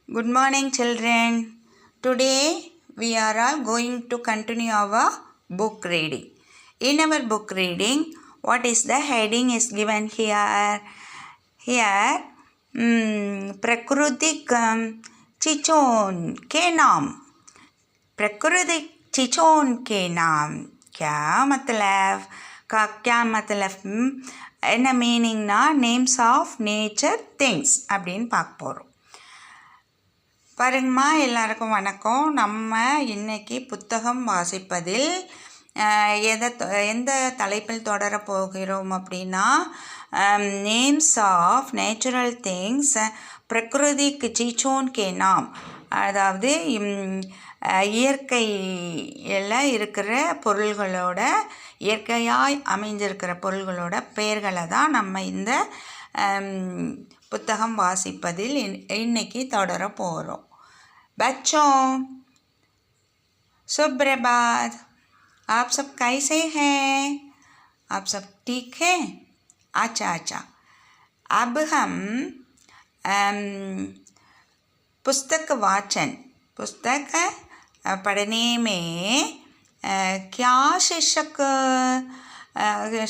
Good morning, children. Today we are all going to continue our book reading. In our book reading, what is the heading is given here? Here, Prakrutik Chichon ke naam. Prakrutik Chichon ke naam. क्या मतलब का क्या मतलब என்ன மீனிங்னா names of nature things அப்படின்னு பார்க்க போகிறோம். பாருங்கம்மா, எல்லாருக்கும் வணக்கம். நம்ம இன்னைக்கு புத்தகம் வாசிப்பதில் எந்த தலைப்பில் தொடர போகிறோம் அப்படின்னா நேம்ஸ் ஆஃப் நேச்சுரல் திங்ஸ் பிரகிருதிக்கு சீச்சோன் கே நாம், அதாவது இயற்கையில் இருக்கிற பொருள்களோட, இயற்கையாய் அமைஞ்சிருக்கிற பொருள்களோட பெயர்களை தான் நம்ம இந்த புத்தகம் வாசிப்பதில் இன்னைக்கு தொடர போகிறோம். बच्चों, सुप्रभात. आप सब कैसे हैं? आप सब ठीक हैं? अच्छा. अब हम पुस्तक वाचन, पुस्तक पढ़ने में क्या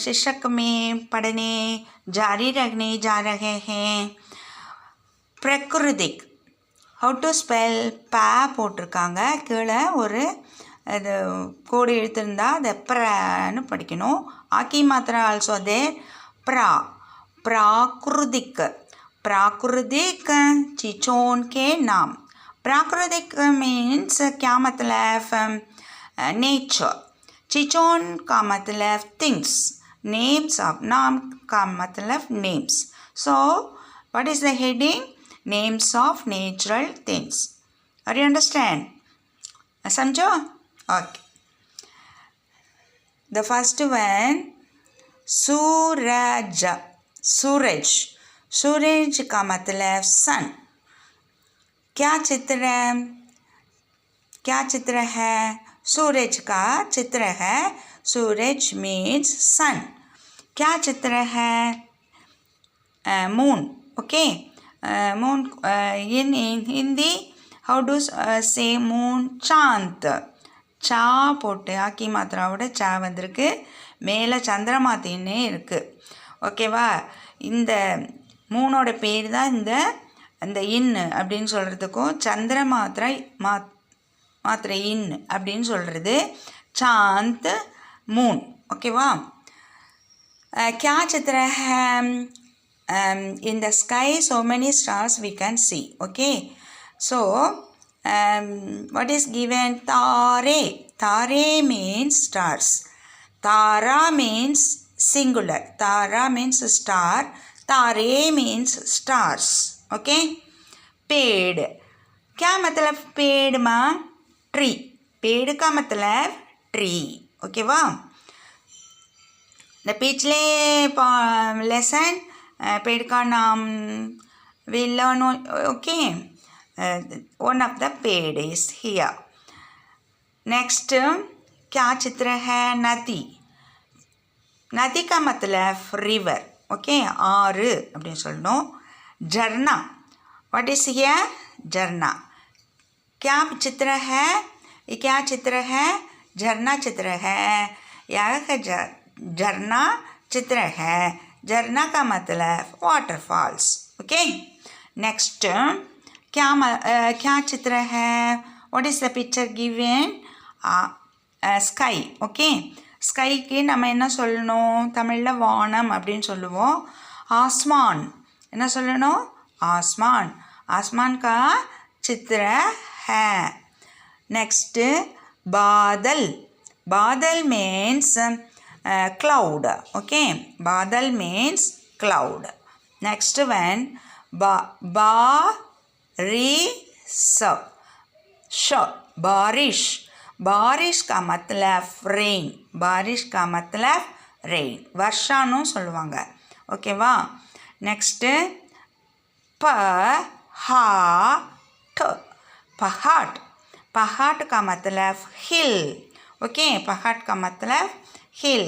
शीर्षक में पढ़ने जारी रखने जा रहे हैं. प्रकृतिक, how to spell ப போட்டிருக்காங்க. கீழே ஒரு அது கோடு எழுத்திருந்தா அதை ப்ரன்னு படிக்கணும். ஆக்கி மாத்திரா ஆல்சோ அதே प्राकृतिक चिचोन के नाम. प्राकृतिक मीन्स क्या मतलब नेचर. चिचोन का मतलब थिंग्स. नेम्स ऑफ, नाम का मतलब names. So what is the heading? Names of natural things. Are you understand? समझो? Okay. The first one, सूरज. सूरज का मतलब सन. क्या चित्र है? सूरज का चित्र है. सूरज means sun. क्या चित्र है? moon. Okay. moon in Hindi, how do say moon? Chand. சா போட்டு ஆக்கி மாத்திராவோட சா வந்திருக்கு. மேலே சந்திரமாத்தின்னே இருக்குது. ஓகேவா? இந்த மூணோட பேர் தான் அந்த இன்னு அப்படின்னு சொல்கிறதுக்கும் சந்திர மாத்திரை இன்னு அப்படின்னு சொல்கிறது சாந்த், மூன். ஓகேவா? क्या चित्र है? In the sky so many stars we can see. Okay, so what is given? Tare means stars. Tara means singular. Tara means star. Tare means stars. Okay. पेड़, क्या मतलब पेड़ माँ? ट्री. पेड़ का मतलब ट्री. ओके वाह. the पिछले lesson पेड़ का नाम we learn. Okay, one of the पेड़ is here. next, क्या चित्र है? नदी का मतलब river. Okay, ஆறு அப்படின்னு சொல்லணும். झरना, what is here? झरना. क्या चित्र है? ये क्या चित्र है? झरना चित्र है. यह झरना चित्र है. झरना का मतलब वाटरफॉल्स. ओके. नेक्स्ट, क्या चित्र है? What is the picture given? Sky. Okay, ஸ்கைக்கு நம்ம என்ன சொல்லணும்? தமிழில் வானம் அப்படின்னு சொல்லுவோம். ஆஸ்மான் என்ன சொல்லணும்? ஆஸ்மான். ஆஸ்மான் கா चित्र है. नेक्स्ट, बादल. बादल मीन्स cloud. Okay, बादल means cloud. next one, बारिश. बारिश का मतलब rain. बारिश का मतलब rain. वर्षानु சொல்லுவாங்க. ஓகேவா? next, पहाड़ का मतलब hill. okay, पहाड़ का मतलब hill.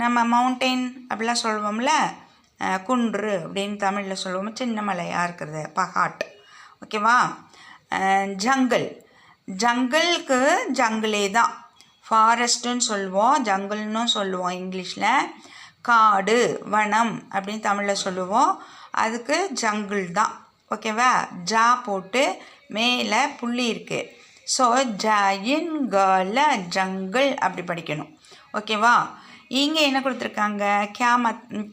நம்ம மவுண்டெயின் அப்படிலாம் சொல்லுவோம்ல, குன்று அப்படின்னு தமிழில் சொல்லுவோம். சின்ன மலையாக இருக்கிறது பகாட். ஓகேவா. ஜங்கிள், ஜங்கிளுக்கு ஜங்கிளே தான், ஃபாரஸ்ட்டுன்னு சொல்லுவோம், ஜங்கிள்னு சொல்லுவோம் இங்கிலீஷில். காடு வனம் அப்படின்னு தமிழில் சொல்லுவோம், அதுக்கு ஜங்கிள் தான். ஓகேவா. ஜா போட்டு மேலே புள்ளி இருக்குது. ஸோ ஜயின்கல ஜங்கிள் அப்படி படிக்கணும். ஓகேவா. இங்கே என்ன கொடுத்துருக்காங்க,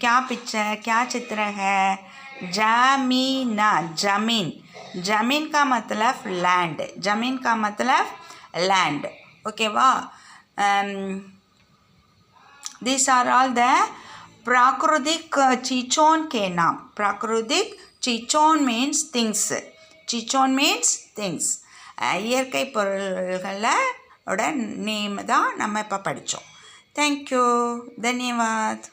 क्या पिक्चर क्या चित्र है, जमीना जमीन, जमीन का मतलब लैंड, जमीन का मतलब लैंड. ओकेवा. दिस आर ऑल द प्राकृतिक चिचोन के नाम. प्राकृतिक चिचोन मीन्स थिंग्स, चिचोन मीन्स थिंग्स. இயற்கை பொருள்களோட நேம் தான் நம்ம இப்போ படித்தோம். தேங்க்யூ, தன்யவாத்.